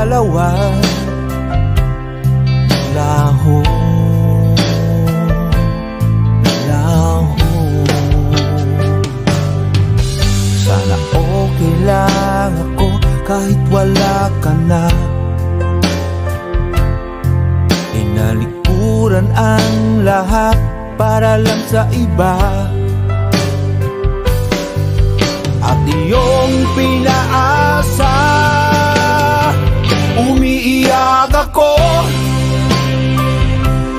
dalawa laho, laho. Sana okay lang ako kahit wala ka na. Inalikuran ang lahat para lang sa iba, at iyong pinaasa. Umiiyak ako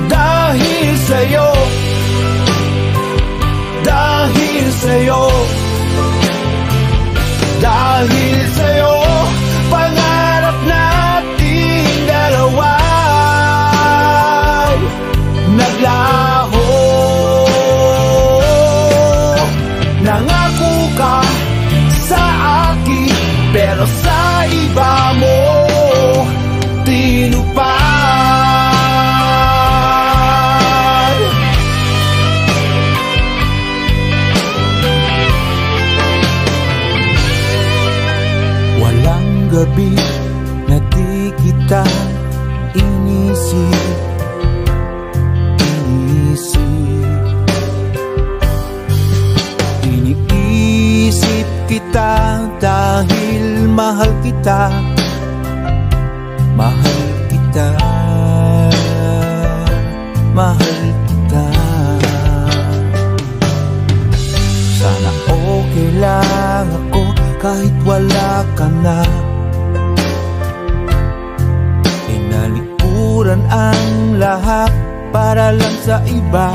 dahil sa'yo, dahil sa'yo, dahil sa'yo. Pangarap nating dalawa naglaho. Nangako ka sa akin, pero sa iba mo tinupad. Walang gabi na di kita inisip, iniisip kita dahil mahal kita, mahal kita, mahal kita. Sana okay lang ako kahit wala ka na. Inalikuran ang lahat para lang sa iba,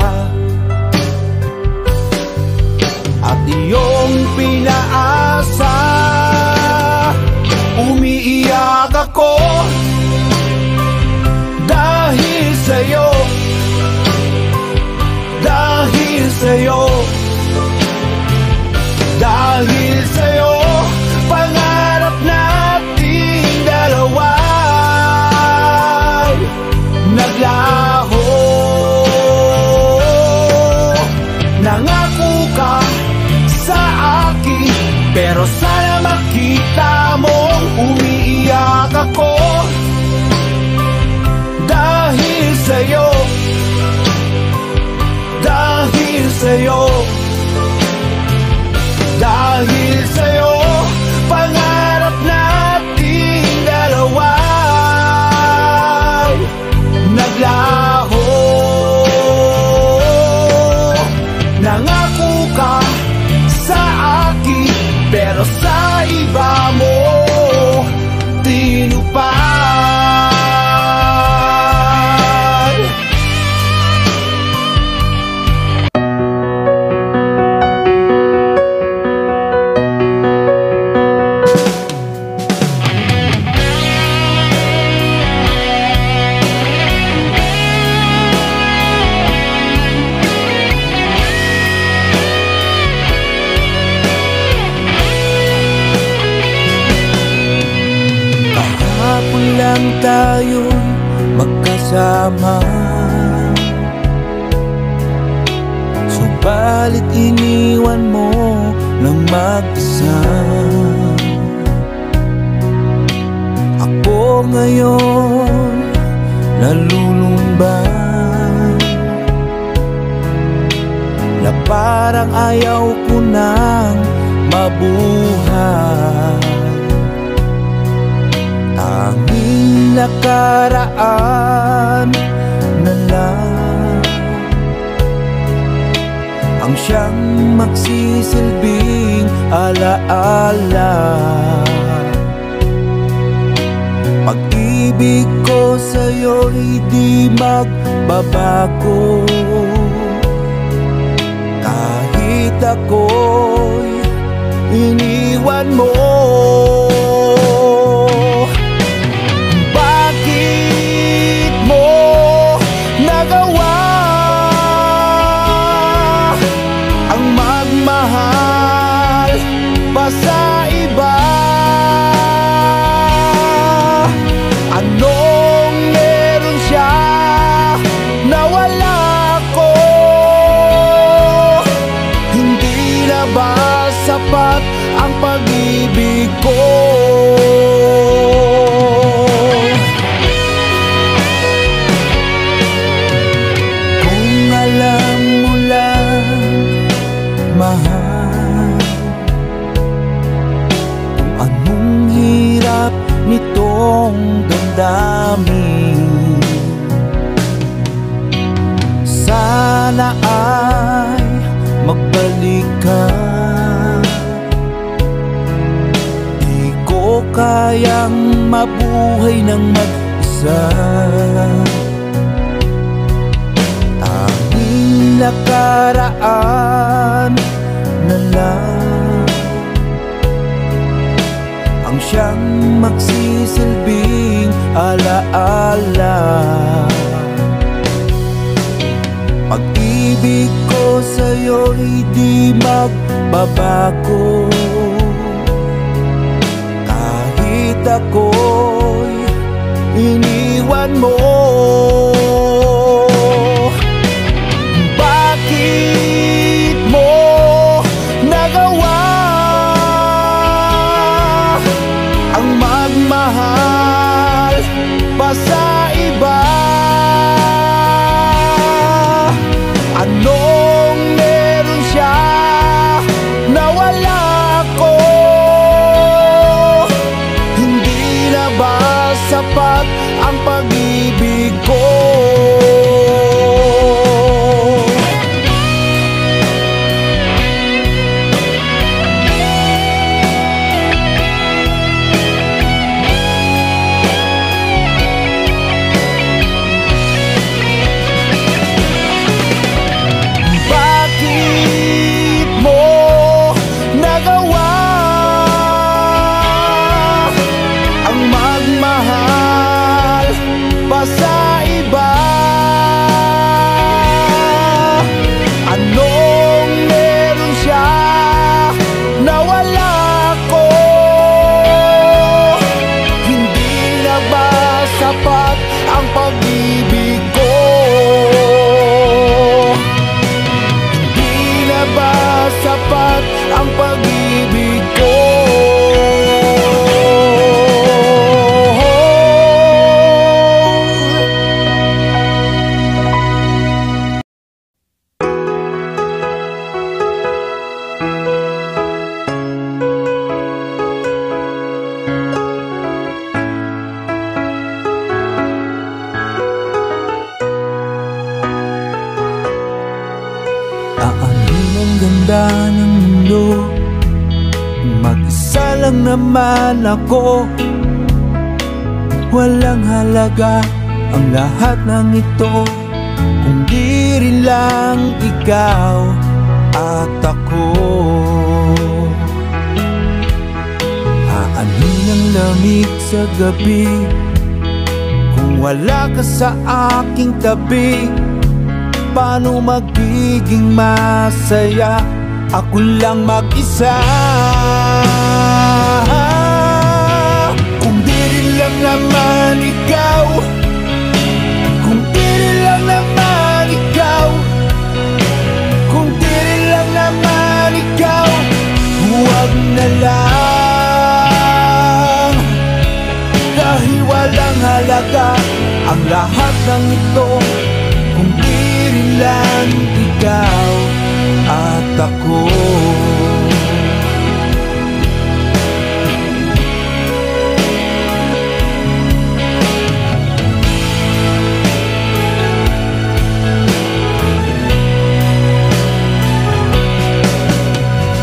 at iyong pinaasa. Umiiyak ako dahil sa'yo, dahil sa'yo, dahil sa'yo. Pangarap nating dalawa naglaho. Nangako ka sa akin, pero sana makita mong umiiyak ako dahil sa'yo, dahil sa'yo, dahil sa'yo. Pangarap nating dalawa naglaho. Nangako ka sa akin, pero sa iba mo tinupad. Kahapon lang tayo'y magkasama, subalit iniwan mo ng mag-isa. Ako ngayon nalulumban, na parang ayaw ko nang mabuhay. Tanging nakaraan na lang ang siyang magsisilbing alaala. Pag-ibig ko sa'yo'y di magbabago, kahit ako'y iniwan mo. Bakit mo nagawa ang magmahal pa sa iba? Anong meron siya na wala ko? Hindi na ba sapat ang pag-ibig ko? ng damdamin. Sana ay magbalik ka. Di ko kayang mabuhay ng mag-isa. Tanging nakaraan na lang ang siyang magsisilbing alaala. Pag-ibig ko sa'yo'y di magbabago, kahit ako'y iniwan mo. Bakit mo nagawa ang magmahal pa sa iba? Anong meron siya na wala ako? Hindi na ba sapat ang pag-ibig ko? Sa iba, anong meron siya na wala ko? Hindi na ba sapat ang pag-ibig ko? Hindi na ba sapat ang pag-ibig ko? Ang ganda ng mundo, mag-isa lang naman ako. Walang halaga ang lahat ng ito, kung di rin lang ikaw at ako. Aanhin ang lamig sa gabi, kung wala ka sa aking tabi. Paano magiging masaya ako lang mag-isa? Kung di rin lang naman ikaw, kung di rin lang naman ikaw, kung di rin lang naman ikaw, huwag na lang. Dahil walang halaga ang lahat ng ito, kung di rin lang ikaw at ako.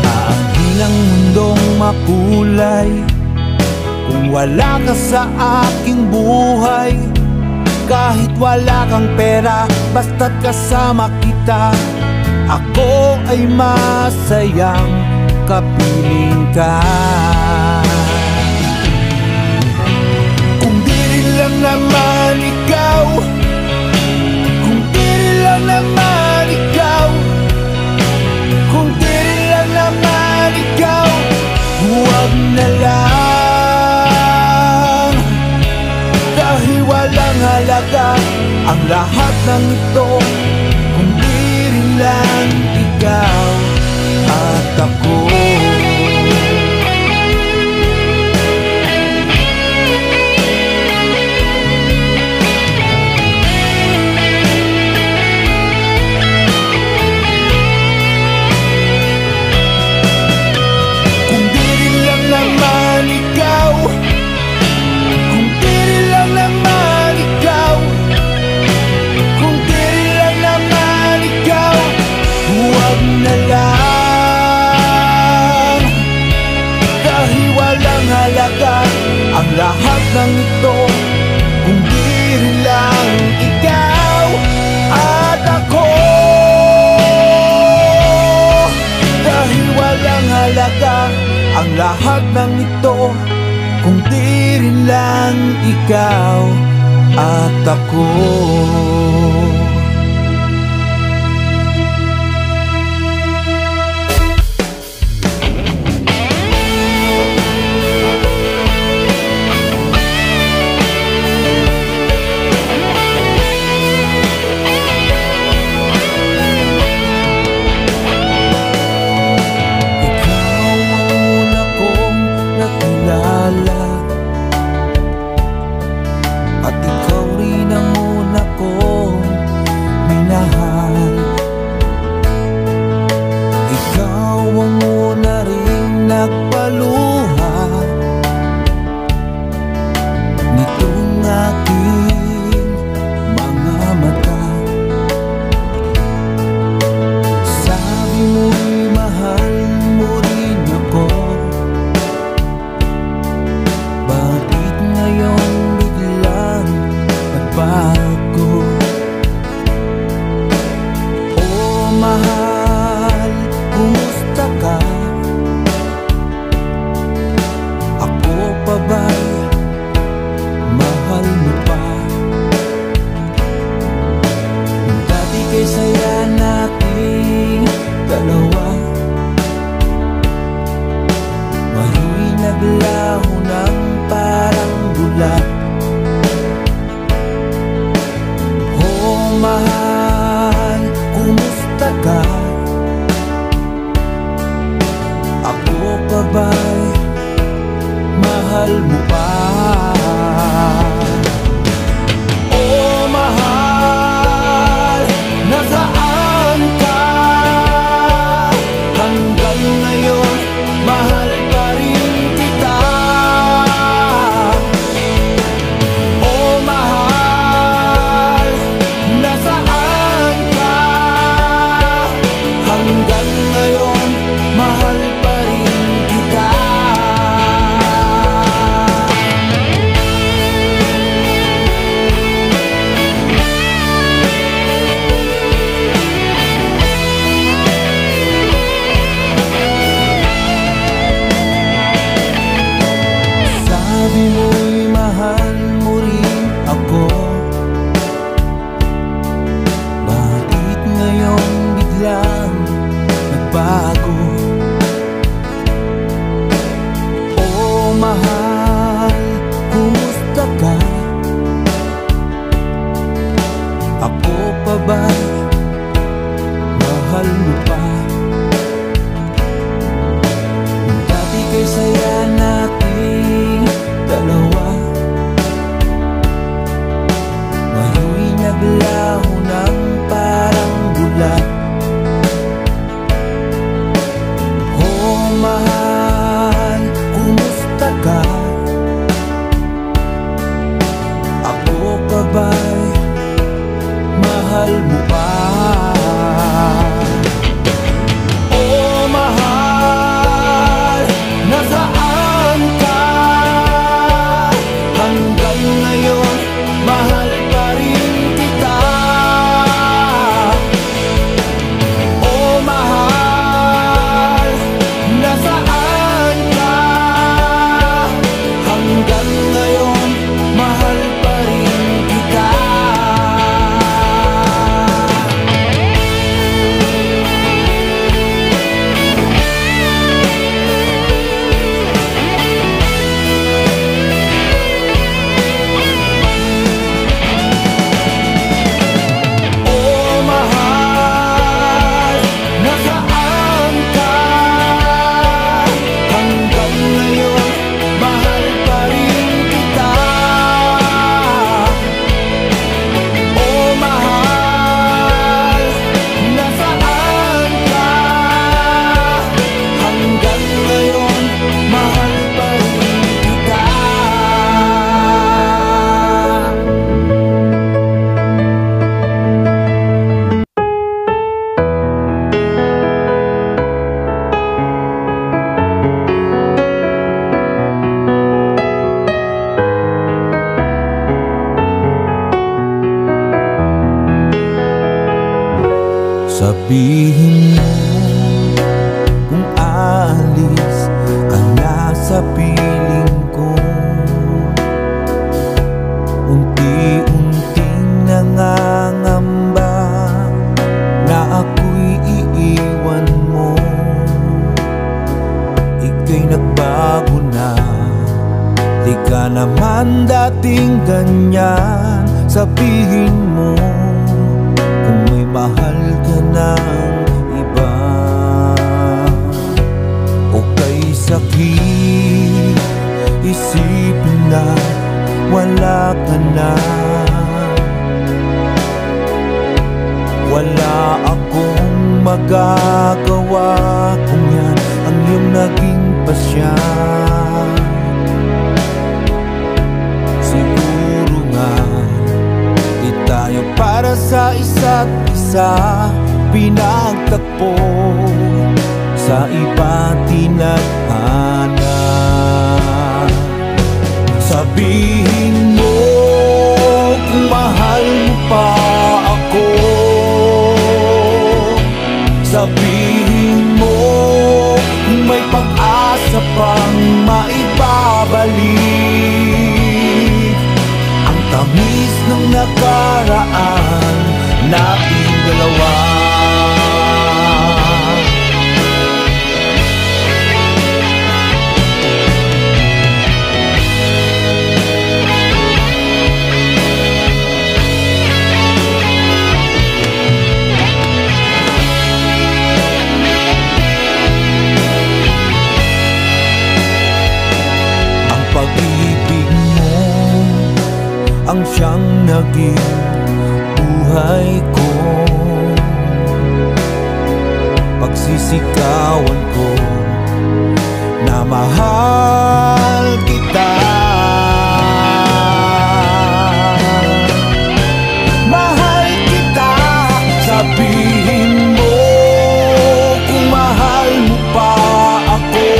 Aangkin ang mundong makulay, kung wala ka sa aking buhay. Kahit wala kang pera, basta't kasama kita, ako ay masayang kapiling ka. Kung di rin lang naman ikaw, kung di rin lang naman ikaw, kung di rin lang naman ikaw, huwag na lang. Dahil walang halaga ang lahat ng ito, kung di rin lang ikaw at ako. Kung di rin lang naman ikaw, kung di rin ikaw at ako. At ikaw rin ang una kong minahal. Ikaw ang una rin nagpaluha nitong aking mga mata. Sabi mo'y mahal mo rin ako. Bakit ngayon nagbago? Oh mahal, kumusta ka? Ako pa ba'y mahal mo pa? Dati kay saya nating dalawa, ngayon'y naglaho ng parang bulat. Mahal, kumusta ka? Ako pa ba'y mahal mo pa? Oh mahal, nasaan ka? Hanggang ngayon, mahal pa rin kita. Oh mahal, nasaan ka? Hanggang ngayon, mahal pa rin kita. Sabi mo'y mahal mo rin ako. Bakit ngayon biglang nagbago? Oh mahal, kumusta ka? Ako pa ba'y mahal mo pa? Dati kay saya nating dalawa, ngayon'y naglaho ng parang bulat. Oh mahal, kumusta ka? Ako pa ba'y mahal mo pa? Oh mahal, nasaan ka? Hanggang ngayon, mahal pa rin kita. Oh mahal, nasaan ka? Hanggang ngayon, mahal pa rin kita. Oh mahal, nasaan ka? Hanggang ngayon, mahal pa rin kita. Oh mahal, nasaan ka? Hanggang ngayon, mahal pa rin kita. Sabihin mo kung aalis ka na sa piling ko. maging ganyan. Sabihin mo kung may mahal ka ng iba, o kay sakit isipin na wala ka na. Wala akong magagawa kung yan ang iyong naging pasya. Siguro nga di tayo para sa isa't isa, pinagtagpo sa iba tinadhana. Sabihin mo kung mahal mo pa ako, sabihin mo kung may pag-asa pang maibabalik ang tamis ng nakaraan nating dalawa. Pag-ibig mo ang siyang naging buhay ko, pagsisikawan ko na mahal kita. Mahal kita, sabihin mo kung mahal mo pa ako.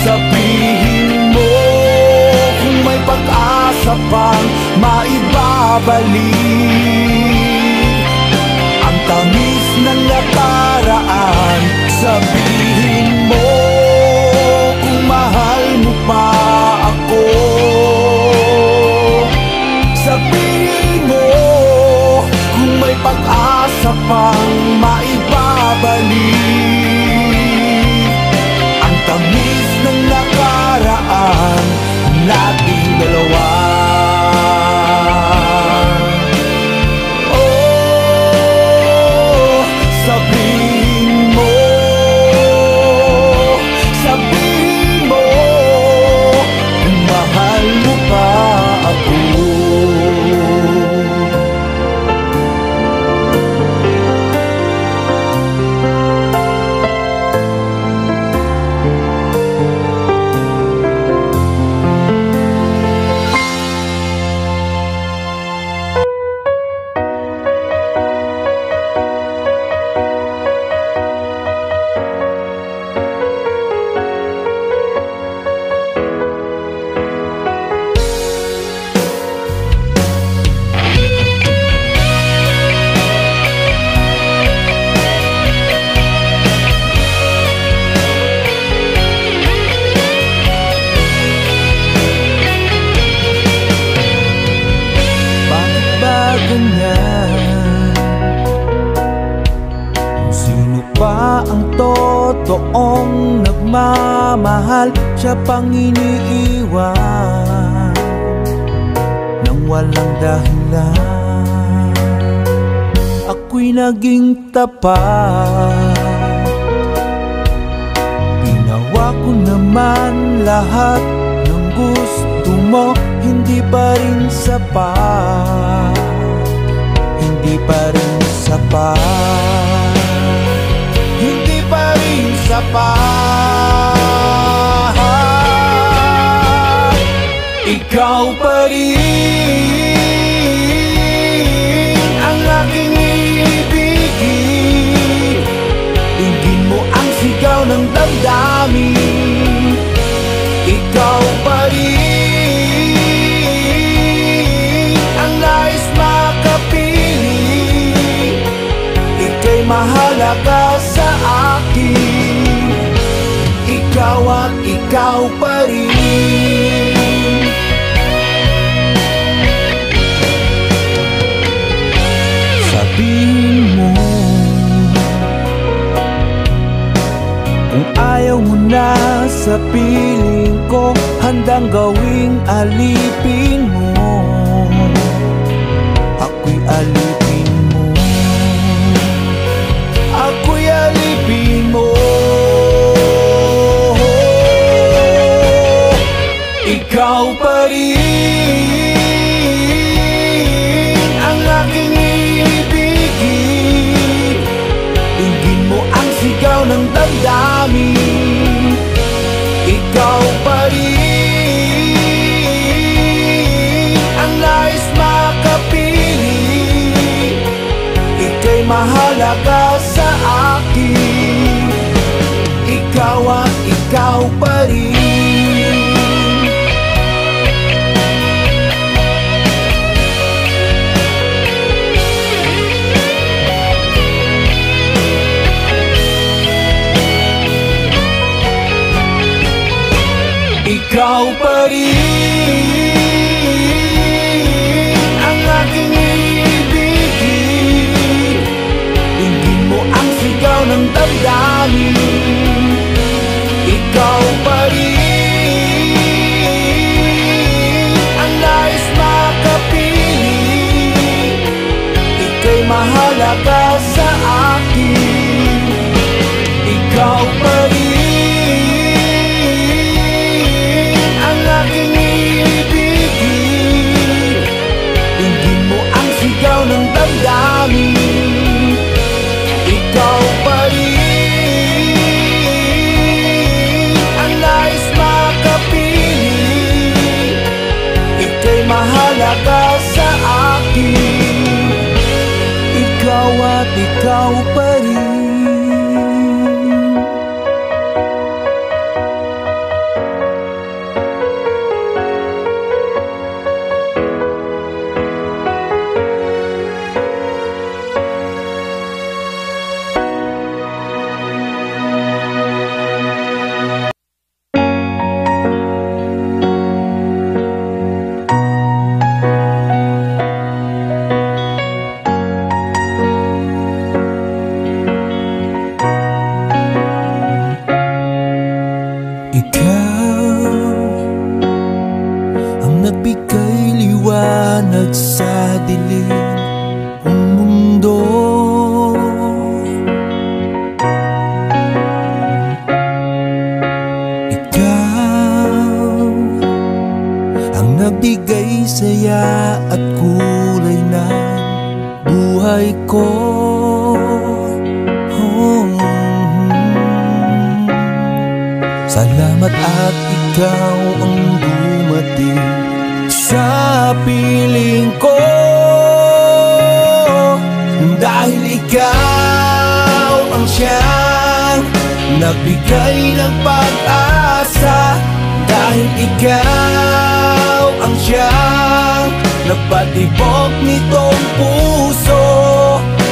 Sabihin mo kung may pag-asa pang maibabalik ang tamis ng nakaraan. Sabihin mo kung mahal mo pa ako. Sabihin mo kung may pag-asa pang maibabalik ang tamis ng nakaraan nating dalawa. Oh, sabihin mo kung mahal mo pa ako. Kung sino pa ang totoong nagmamahal, siya pang iniiwan nang walang dahilan. Ako'y naging tapat, ginawa ko naman lahat ng gusto mo. Hindi pa rin sapat, hindi pa rin sapat, hindi pa rin sapat. Ikaw pa rin ang aking ibigin. Dinggin mo ang sigaw ng damdamin. Ikaw pa rin mahalaga sa akin. Ikaw at ikaw pa rin. Sabihin mo kung ayaw mo na sa piling ko, handang gawing alipin mo, ako'y alipin mo, ako'y alipin mo. Ikaw pa rin ang aking ibigin. Dinggin mo ang sigaw ng damdamin. Ikaw pa rin ang nais makapiling. Ika'y mahalaga sa akin. Ikaw at ikaw pa rin. Ikaw pa rin ang aking ibigin. Dinggin mo ang sigaw ng damdamin. Ikaw pa rin ang nais makapiling. Ika'y mahalaga sa akin. Ikaw pa rin ng damdamin. Ikaw pa rin ang nais makapiling. Ika'y mahalaga sa akin. Ikaw at ikaw pa rin. Sa dilim ng mundo, ikaw ang nagbigay saya at kulay ng buhay ko. Salamat at ikaw ang dumating sa piling ko. Dahil ikaw ang siyang nagbigay ng pag-asa. Dahil ikaw ang siyang nagpatibok nitong puso.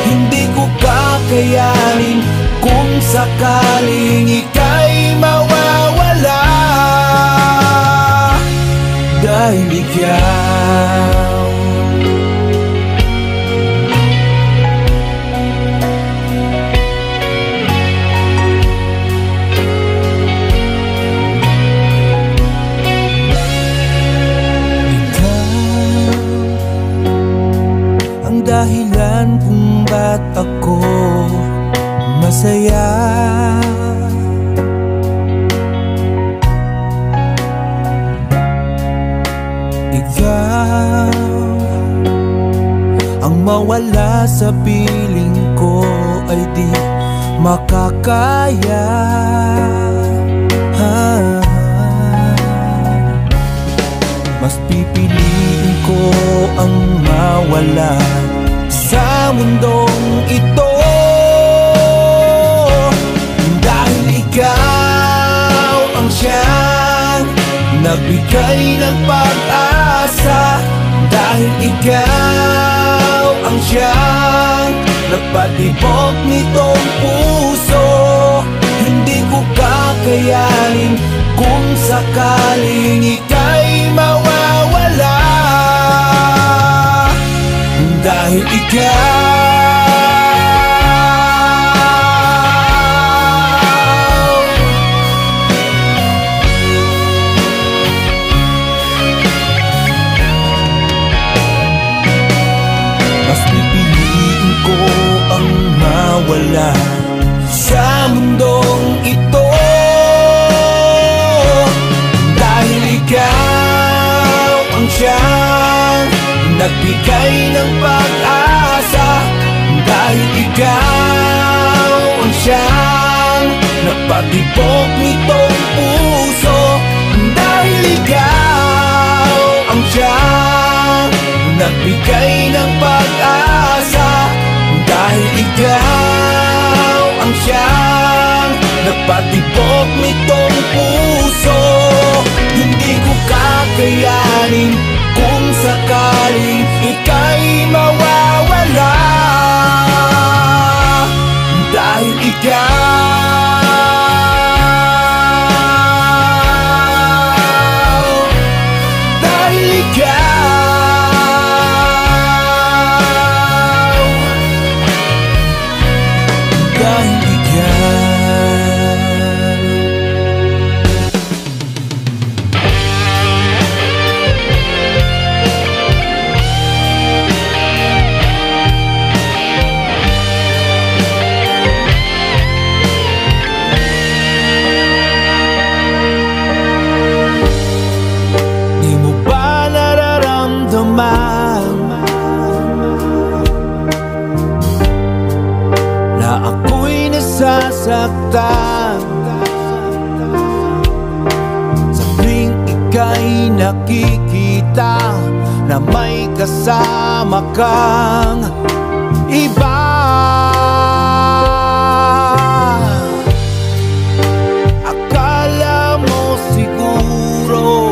Hindi ko kakayanin kung sakaling ika'y mawawala. Dahil ikaw ang dahilan kung ba't ako masaya. Ikaw ang mawala sa piling ko ay di makakaya. Mas pipiliin ko ang mawala sa mundong ito. Dahil ikaw ang siyang nagbigay ng pag-asa. Dahil ikaw ang siyang nagpatibok nitong puso. Hindi ko kakayanin kung sakaling ika'y mawawala. Dahil ikaw mawala sa mundong ito. Dahil ikaw ang siyang nagbigay ng pag-asa. Dahil ikaw ang siyang nagpatibok nitong puso. Dahil ikaw ang siyang nagbigay ng pag-asa. Dahil ikaw ang siyang nagpatibok nitong puso. Hindi ko kakayanin kung sakaling ika'y mawawala. Dahil na ako'y nasasaktan sa tuwing ika'y nakikita na may kasama kang iba. Akala mo siguro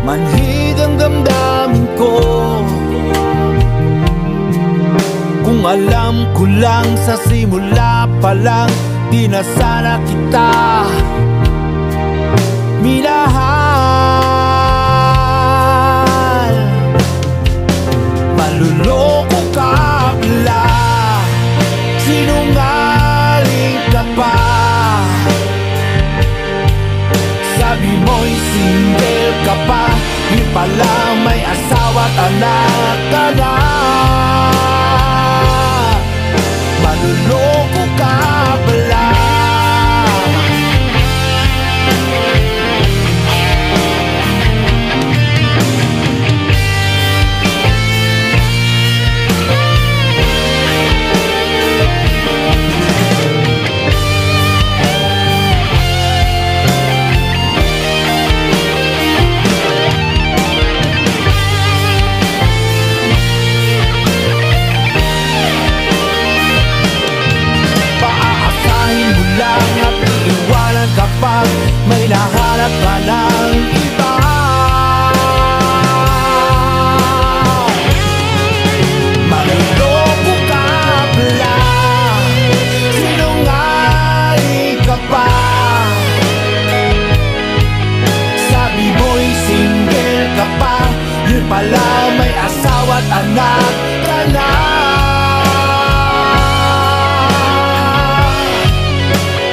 manhid ang damdamin ko, kung alam ko lang sa simula pa lang, di na sana kita minahal. Maluloko ka pala, sinungaling ka pa. Sabi mo'y single ka pa, di pala may asawa at anak ka na. Maluloko ka pala. Kapag may nahanap ka ng iba, maluloko ka pala, sinungaling ka pa. Sabi mo'y single ka pa, yun pala may asawa at anak ka na.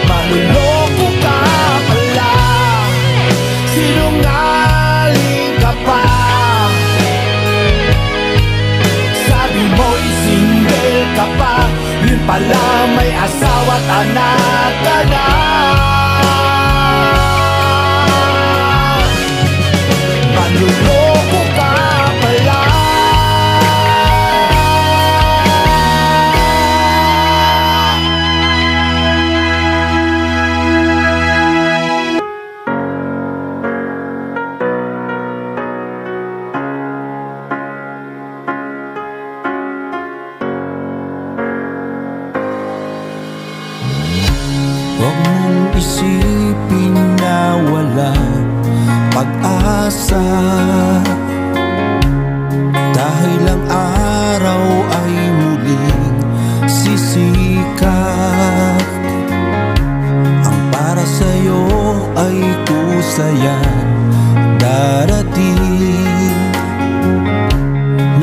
Maluloko ka pala, sinungaling ka pa. Sabi mo'y single ka pa, yun pala may asawa at anak ka na. Maluloko ka pala. Huwag mong isipin na walang pag-asa, dahil ang araw ay muling sisikat. Ang para sa'yo ay kusayan darating,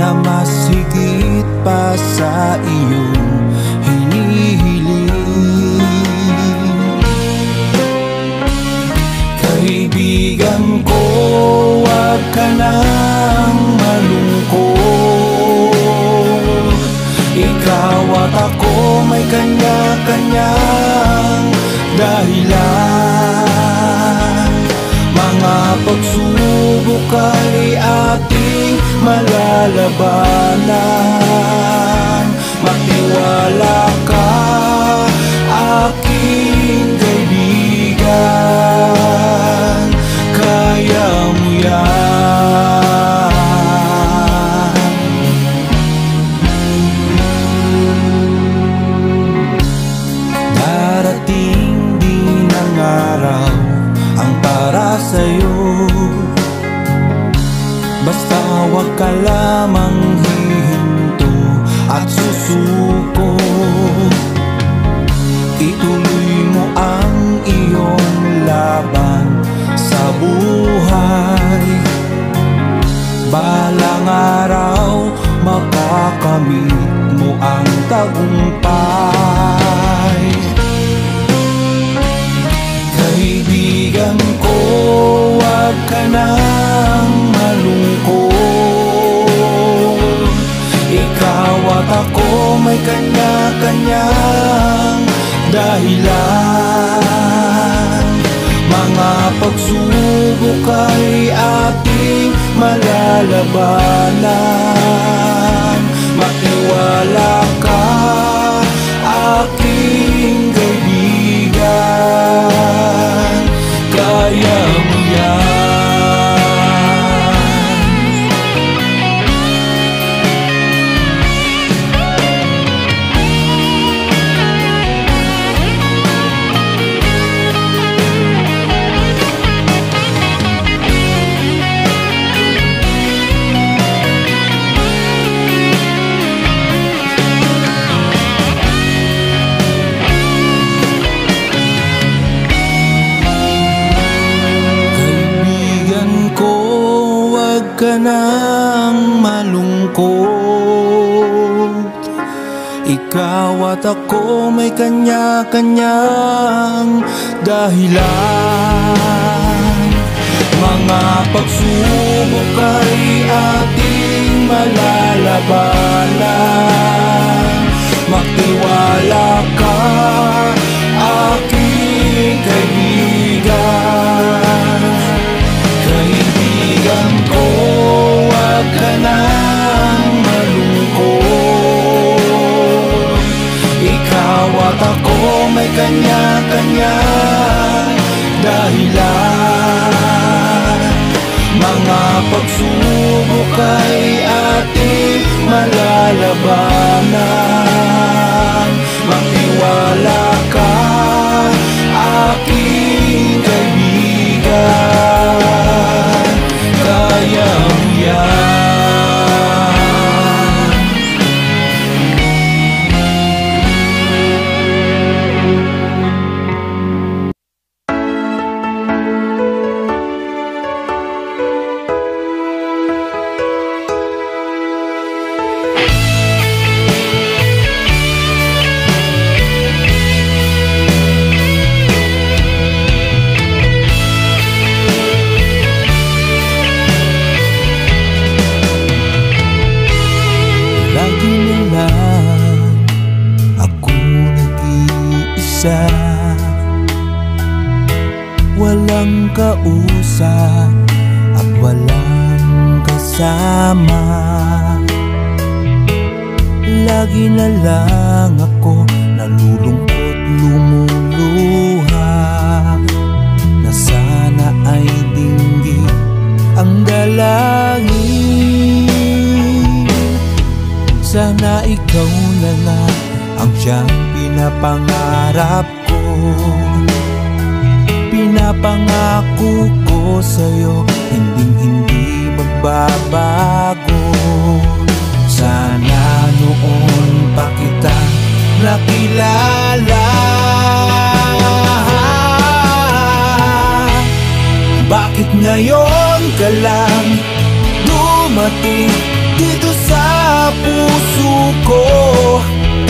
na mas higit pa sa iyong hinihiling. Kaibigan ko, huwag ka nang malungkot. pagsubok ay ating malalabanan. Magtiwala ka, aking kaibigan, kaya mo yan. Darating din ang araw ang para sa'yo, basta wag ka lamang hihinto at susuko. Ituloy mo ang iyong laban sa buhay. Balang araw makakamit mo ang tagumpay. Kaibigan ko, wag ka nang malungkot. Ikaw at ako may kanya-kanyang dahilan. Mga pagsubok ay ating malalabanan. Magtiwala ka, aking kaibigan, kaya mo yan. Ka nang malungkot. Ikaw at ako may kanya-kanyang dahilan. Mga pagsubok ay ating malalabanan. Magtiwala ka, aking kaibigan. Kaibigan ko, wag ka nang malungkot. Ikaw at ako may kanya-kanyang dahilan. Mga pagsubok ay ating malalabanan. Magtiwala ka, aking kaibigan, kaya mo yan. Walang kausap at walang kasama. Lagi na lang ako nalulungkot, lumuluha, na sana ay dinggin ang dalangin. Sana ikaw na nga ang siyang pinapangarap ko. Pinapangako ko sa'yo, hinding-hindi magbabago. Sana noon pa kita nakilala. Bakit ngayon ka lang dumating dito sa puso ko?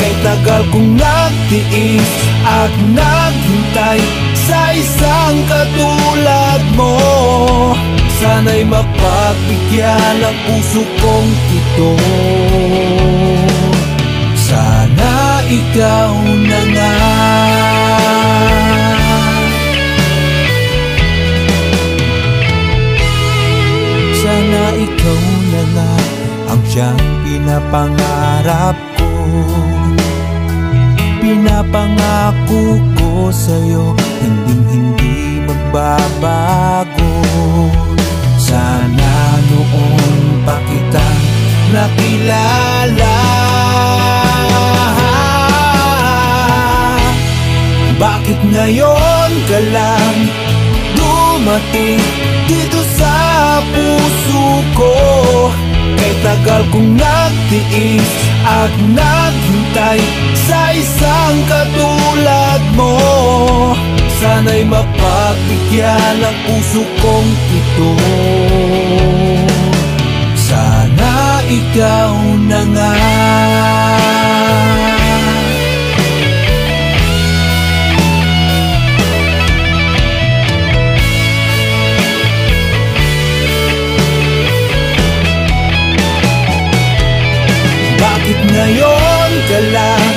Kay tagal kong nagtiis at naghintay sa isang katulad mo. Sana'y mapagbigyan ang puso kong ito. Sana ikaw na nga. siyang pinapangarap ko. Pinapangako ko sa'yo, hinding-hindi magbabago. Sana noon pa kitang nakilala. Bakit ngayon ka lang dumating dito sa puso ko? Kay tagal kong nagtiis at naghintay sa isang katulad mo. Sana'y mapagbigyan ang puso kong ito. Sana ikaw na nga. Bakit ngayon ka lang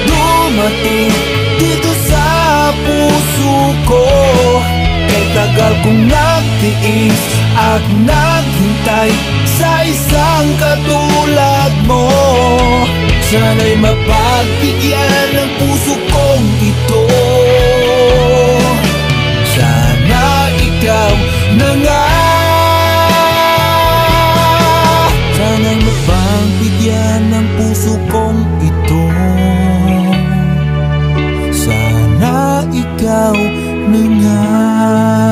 dumating dito sa puso ko? Kay tagal kong nagtiis at naghintay sa isang katulad mo. Sana'y mapagbigyan ang puso kong ito. Sana ikaw na nga. Sana'y mapagbigyan ng puso kong ito. Sana ikaw na nga.